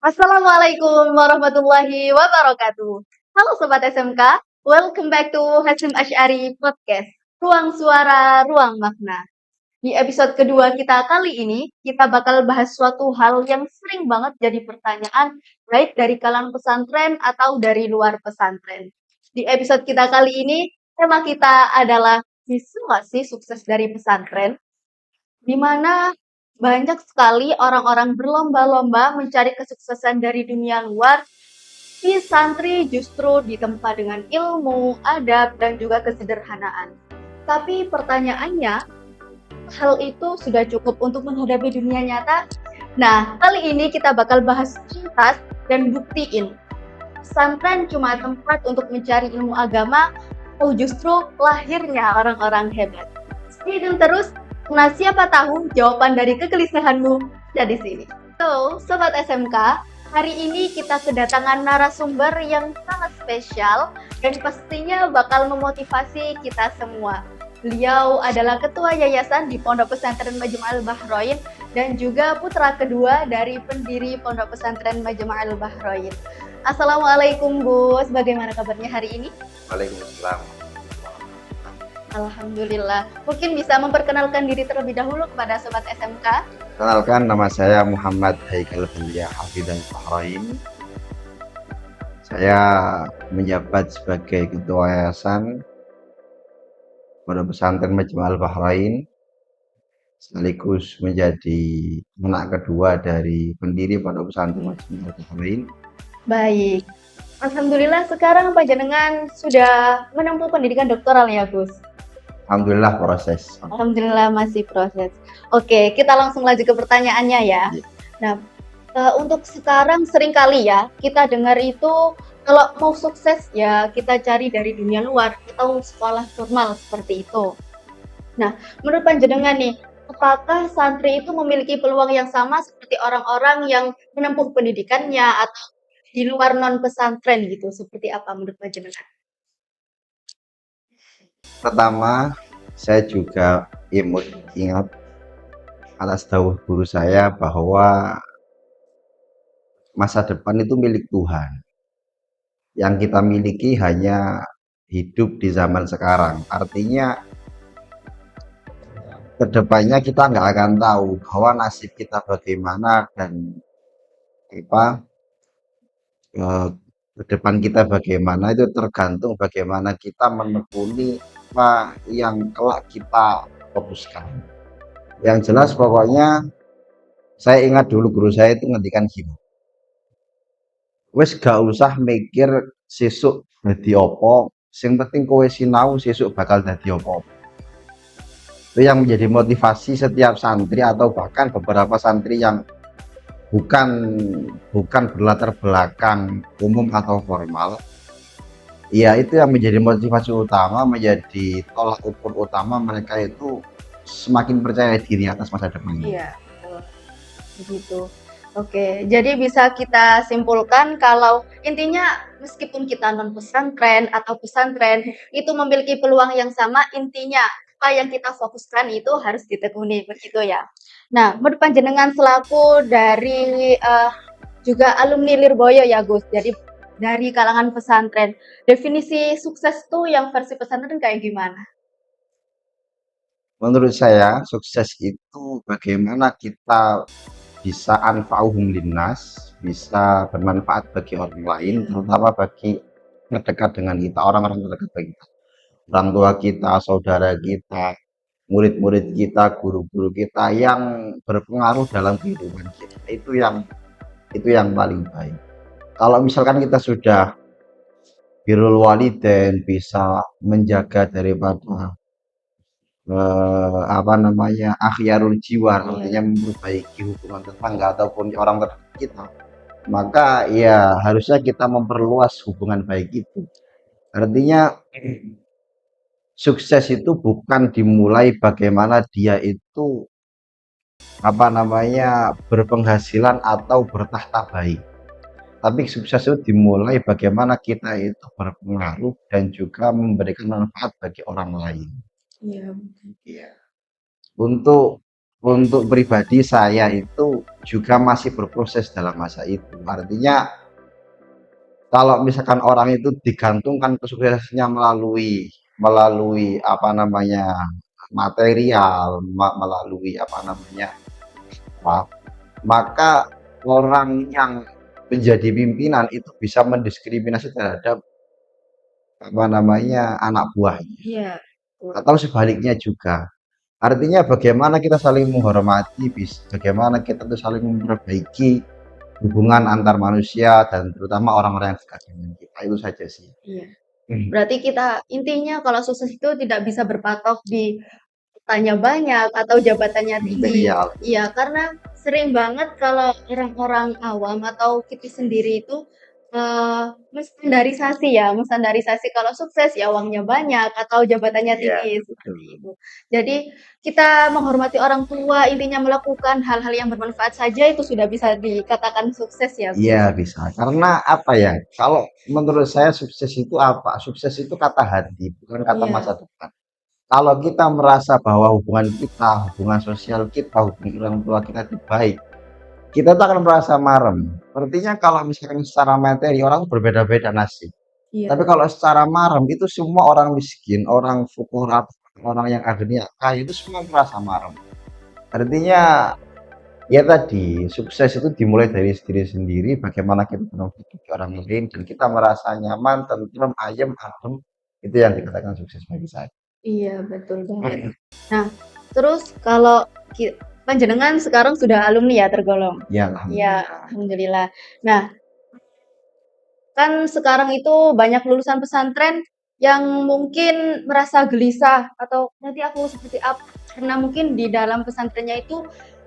Assalamualaikum warahmatullahi wabarakatuh. Halo Sobat SMK, welcome back to Hasim Asy'ari Podcast, Ruang Suara, Ruang Makna. Di episode kedua kita kali ini, kita bakal bahas suatu hal yang sering banget jadi pertanyaan, baik dari kalangan pesantren atau dari luar pesantren. Di episode kita kali ini, tema kita adalah, bisa nggak sih sukses dari pesantren? Di mana banyak sekali orang-orang berlomba-lomba mencari kesuksesan dari dunia luar, si santri justru ditempa dengan ilmu, adab, dan juga kesederhanaan. Tapi pertanyaannya, hal itu sudah cukup untuk menghadapi dunia nyata? Nah, kali ini kita bakal bahas tuntas dan buktiin. Pesantren cuma tempat untuk mencari ilmu agama, atau justru lahirnya orang-orang hebat. Stay tune terus. Nah, siapa tahu jawaban dari kegelisahanmu ada di sini. So, Sobat SMK, hari ini kita kedatangan narasumber yang sangat spesial dan pastinya bakal memotivasi kita semua. Beliau adalah Ketua Yayasan di Pondok Pesantren Majma'ul Bahroin dan juga putra kedua dari pendiri Pondok Pesantren Majma'ul Bahroin. Assalamualaikum Gus, bagaimana kabarnya hari ini? Waalaikumsalam. Alhamdulillah. Mungkin bisa memperkenalkan diri terlebih dahulu kepada Sobat SMK. Kenalkan, nama saya Muhammad Haikal Belia Hafidhan Bahrain. Saya menjabat sebagai Ketua Yayasan Pondok Pesantren Majma'ul Bahrain, sekaligus menjadi anak kedua dari pendiri Pondok Pesantren Majma'ul Bahrain. Baik. Alhamdulillah sekarang panjenengan sudah menempuh pendidikan doktoral ya Gus? Alhamdulillah proses. Alhamdulillah masih proses. Oke, kita langsung lanjut ke pertanyaannya ya. Nah, untuk sekarang seringkali ya kita dengar itu kalau mau sukses ya kita cari dari dunia luar atau sekolah formal seperti itu. Nah, menurut panjenengan nih, apakah santri itu memiliki peluang yang sama seperti orang-orang yang menempuh pendidikannya atau di luar non pesantren gitu? Seperti apa menurut panjenengan? Pertama, saya juga ingat atas dawuh guru saya bahwa masa depan itu milik Tuhan. Yang kita miliki hanya hidup di zaman sekarang. Artinya kedepannya kita nggak akan tahu bahwa nasib kita bagaimana dan apa ke depan kita bagaimana itu tergantung bagaimana kita menekuni apa yang kelak kita fokuskan. Yang jelas pokoknya saya ingat dulu guru saya itu ngendikan gini, wes gak usah mikir sesuk dadi apa, sing penting kowe sinau sesuk bakal dadi apa. Itu yang menjadi motivasi setiap santri atau bahkan beberapa santri yang bukan berlatar belakang umum atau formal. Ya, itu yang menjadi motivasi utama, menjadi tolak ukur utama mereka itu semakin percaya diri atas masa depannya. Iya, betul. Begitu. Oke, jadi bisa kita simpulkan kalau intinya meskipun kita non pesantren atau pesantren itu memiliki peluang yang sama, intinya apa yang kita fokuskan itu harus ditekuni begitu ya. Nah, menurut panjenengan selaku dari juga alumni Lirboyo ya Gus, jadi dari kalangan pesantren, definisi sukses tuh yang versi pesantren kayak gimana? Menurut saya sukses itu bagaimana kita bisa anfa'uhum linnas, bisa bermanfaat bagi orang lain, terutama bagi terdekat dengan kita, orang-orang terdekat bagi kita, orang tua kita, saudara kita, murid-murid kita, guru-guru kita yang berpengaruh dalam kehidupan kita. Itu yang paling baik. Kalau misalkan kita sudah birrul walidain, bisa menjaga daripada akhyarul jiwar, artinya memperbaiki hubungan tetangga ataupun orang terdekat kita, maka ya harusnya kita memperluas hubungan baik itu. Artinya sukses itu bukan dimulai bagaimana dia itu berpenghasilan atau bertahta baik, tapi sukses itu dimulai bagaimana kita itu berpengaruh dan juga memberikan manfaat bagi orang lain. Iya. Untuk untuk pribadi saya itu juga masih berproses dalam masa itu. Artinya kalau misalkan orang itu digantungkan kesuksesannya melalui apa namanya material, melalui apa namanya, apa, maka orang yang menjadi pimpinan itu bisa mendiskriminasi terhadap apa namanya anak buahnya Iya, betul. atau sebaliknya juga. Artinya bagaimana kita saling menghormati, bagaimana kita tuh saling memperbaiki hubungan antar manusia dan terutama orang-orang yang dekat dengan kita itu saja sih. Iya. Berarti kita intinya kalau sukses itu tidak bisa berpatok di tanya banyak atau jabatannya tinggi. Material. Iya, karena sering banget kalau orang-orang awam atau kita sendiri itu menstandarisasi kalau sukses ya uangnya banyak atau jabatannya Iya, tinggi betul. seperti itu. Jadi kita menghormati orang tua, intinya melakukan hal-hal yang bermanfaat saja itu sudah bisa dikatakan sukses ya, Iya Gus. bisa. Karena apa ya? Kalau menurut saya sukses itu apa? Sukses itu kata hati, bukan kata Iya, masa depan. Kalau kita merasa bahwa hubungan kita, hubungan sosial kita, hubungan orang tua kita itu baik, kita tuh akan merasa marem. Artinya kalau misalkan secara materi orang tuh berbeda-beda nasib. iya, Tapi kalau secara marem itu semua orang miskin, orang fuqara, orang yang agniya kaya itu semua merasa marem. Artinya ya tadi, sukses itu dimulai dari diri sendiri, bagaimana kita menghidupi orang lain dan kita merasa nyaman, tentram, ayem, adem, itu yang dikatakan sukses bagi saya. iya, betul banget. Nah, terus kalau panjenengan sekarang sudah alumni ya tergolong? Ya Ya, alhamdulillah. alhamdulillah. Nah, kan sekarang itu banyak lulusan pesantren yang mungkin merasa gelisah atau nanti aku seperti apa? Karena mungkin di dalam pesantrennya itu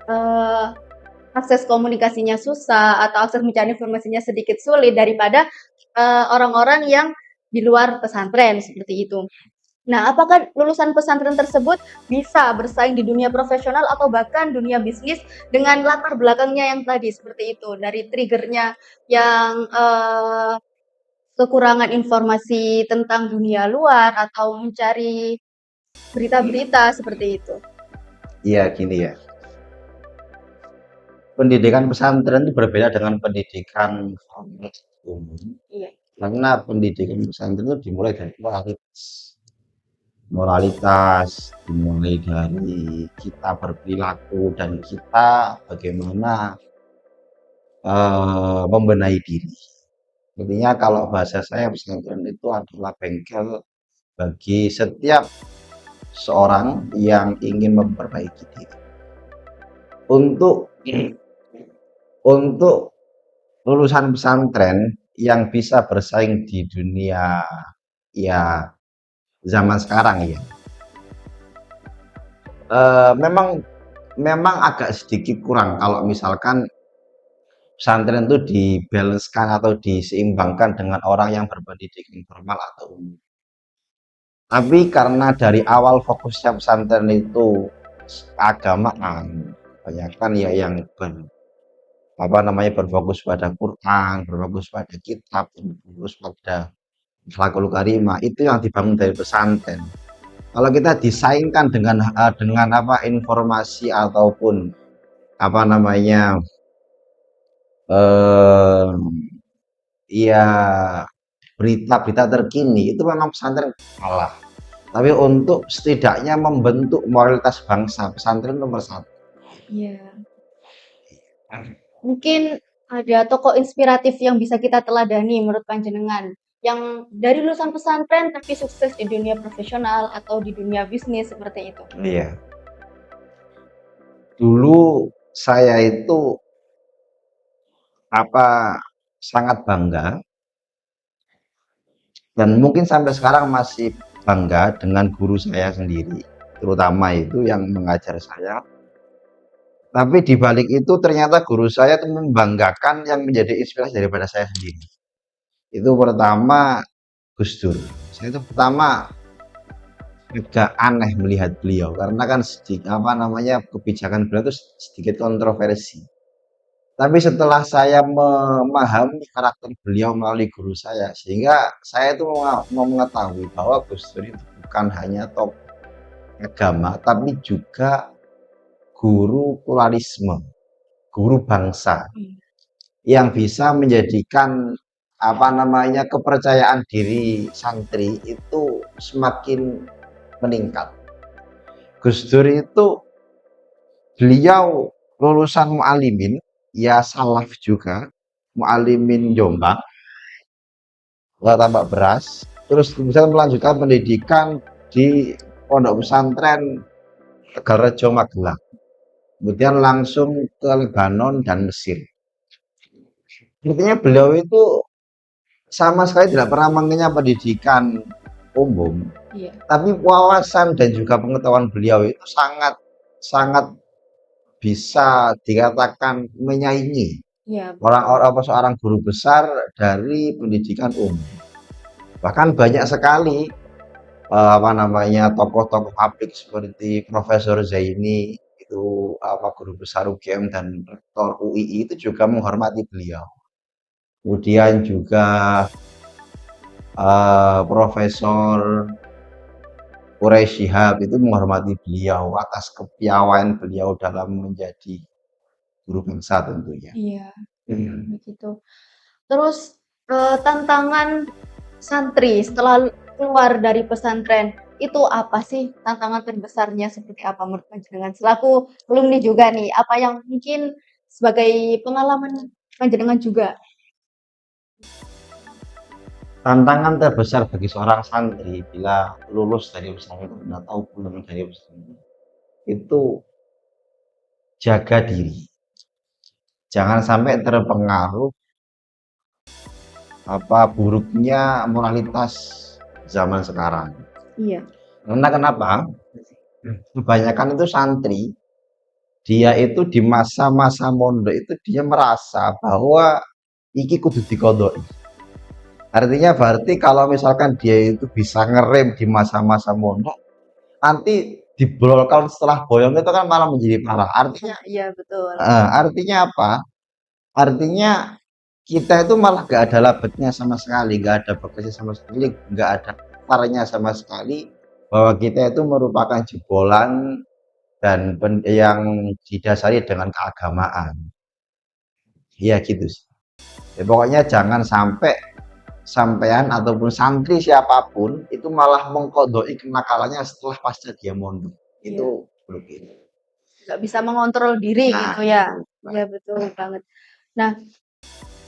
eh, akses komunikasinya susah atau akses mencari informasinya sedikit sulit daripada orang-orang yang di luar pesantren seperti itu. Nah, apakah lulusan pesantren tersebut bisa bersaing di dunia profesional atau bahkan dunia bisnis dengan latar belakangnya yang tadi seperti itu, dari triggernya yang kekurangan informasi tentang dunia luar atau mencari berita-berita seperti itu? Iya gini ya, pendidikan pesantren itu berbeda dengan pendidikan umum, Iya, karena pendidikan pesantren itu dimulai dari moralitas, dimulai dari kita berperilaku dan kita bagaimana membenahi diri. Intinya kalau bahasa saya pesantren itu adalah bengkel bagi setiap seorang yang ingin memperbaiki diri. Untuk untuk lulusan pesantren yang bisa bersaing di dunia ya zaman sekarang ya, memang memang agak sedikit kurang kalau misalkan pesantren itu dibalancekan atau diseimbangkan dengan orang yang berpendidikan formal atau umum. Tapi karena dari awal fokusnya pesantren itu keagamaan, banyak kan ya yang apa namanya berfokus pada Quran, berfokus pada kitab, berfokus pada akhlakul karimah, itu yang dibangun dari pesantren. Kalau kita disaingkan dengan apa informasi ataupun apa namanya eh ya berita-berita terkini itu memang pesantren kalah. Tapi untuk setidaknya membentuk moralitas bangsa, pesantren nomor satu. iya. Mungkin ada tokoh inspiratif yang bisa kita teladani menurut panjenengan yang dari lulusan pesantren tapi sukses di dunia profesional atau di dunia bisnis seperti itu. Iya. Dulu saya itu apa sangat bangga dan mungkin sampai sekarang masih bangga dengan guru saya sendiri, terutama itu yang mengajar saya. Tapi di balik itu ternyata guru saya itu membanggakan yang menjadi inspirasi daripada saya sendiri. Itu pertama Gus Dur. Saya itu pertama agak aneh melihat beliau karena kan sedikit apa namanya kebijakan beliau itu sedikit kontroversi. Tapi setelah saya memahami karakter beliau melalui guru saya, sehingga saya itu mau mengetahui bahwa Gus Dur itu bukan hanya tokoh agama, tapi juga guru pluralisme, guru bangsa Hmm. yang bisa menjadikan kepercayaan diri santri itu semakin meningkat. Gus Dur itu beliau lulusan Mu'alimin, ya salaf juga, Mu'alimin Jombang, tambak beras, terus kemudian melanjutkan pendidikan di pondok pesantren Tegalrejo Magelang. Kemudian langsung ke Lebanon dan Mesir. Intinya beliau itu sama sekali tidak pernah mengenyam pendidikan umum, Iya. tapi wawasan dan juga pengetahuan beliau itu sangat bisa dikatakan menyaingi Iya. seorang guru besar dari pendidikan umum. Bahkan banyak sekali tokoh-tokoh publik seperti Profesor Zaini itu guru besar UGM dan rektor UII itu juga menghormati beliau. Kemudian juga Profesor Quraisy Shihab itu menghormati beliau atas kepiawaian beliau dalam menjadi guru bangsa tentunya. Iya, begitu. Terus tantangan santri setelah keluar dari pesantren itu apa sih tantangan terbesarnya seperti apa menurut panjenengan selaku alumni juga nih apa yang mungkin sebagai pengalaman panjenengan juga? Tantangan terbesar bagi seorang santri bila lulus dari pesantren atau pulang dari pesantren itu jaga diri. Jangan sampai terpengaruh buruknya moralitas zaman sekarang. Iya. Karena kenapa? Kebanyakan itu santri, dia itu di masa-masa mondok itu dia merasa bahwa iki kudu dikodoi. Artinya berarti kalau misalkan dia itu bisa ngerem di masa-masa mondok, nanti dibrolkan setelah boyong itu kan malah menjadi parah. Iya betul. Artinya apa? Artinya kita itu malah gak ada labetnya sama sekali, gak ada bagusnya sama sekali, gak ada parahnya sama sekali bahwa kita itu merupakan jebolan dan yang didasari dengan keagamaan. Ya gitu sih. Ya, pokoknya jangan sampai sampean ataupun santri siapapun itu malah mengkodoi kenakalannya setelah pasca dia mondok. Itu begitu. Nggak bisa mengontrol diri gitu ya. Ya betul banget. Nah,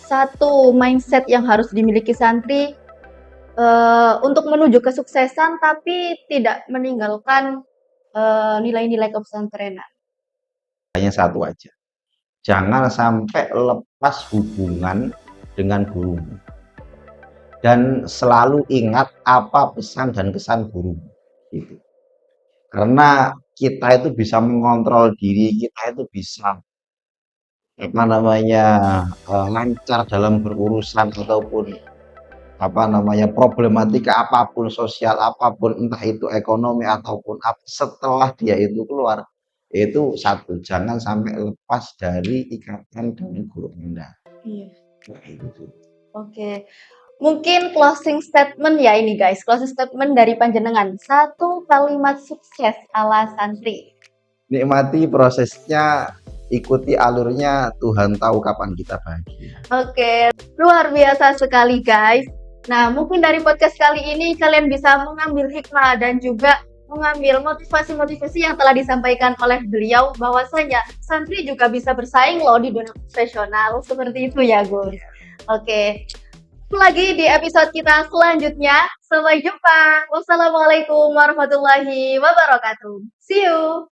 satu mindset yang harus dimiliki santri untuk menuju kesuksesan tapi tidak meninggalkan nilai-nilai kepesantrenan. Hanya satu aja. Jangan sampai lepas hubungan dengan gurumu. Dan selalu ingat apa pesan dan kesan guru. Gitu. Karena kita itu bisa mengontrol diri, kita itu bisa lancar dalam berurusan ataupun problematika apapun sosial apapun entah itu ekonomi ataupun setelah dia itu keluar itu satu jangan sampai lepas dari ikatan dengan guru Anda. Iya. Oke. Mungkin closing statement ya ini guys, closing statement dari panjenengan. Satu kalimat sukses ala santri. Nikmati prosesnya, ikuti alurnya, Tuhan tahu kapan kita bahagia. Oke, luar biasa sekali guys. Nah, mungkin dari podcast kali ini kalian bisa mengambil hikmah dan juga mengambil motivasi-motivasi yang telah disampaikan oleh beliau bahwasanya santri juga bisa bersaing loh di dunia profesional seperti itu ya Gus. Oke. Lagi di episode kita selanjutnya. Sampai jumpa. Wassalamualaikum warahmatullahi wabarakatuh. See you.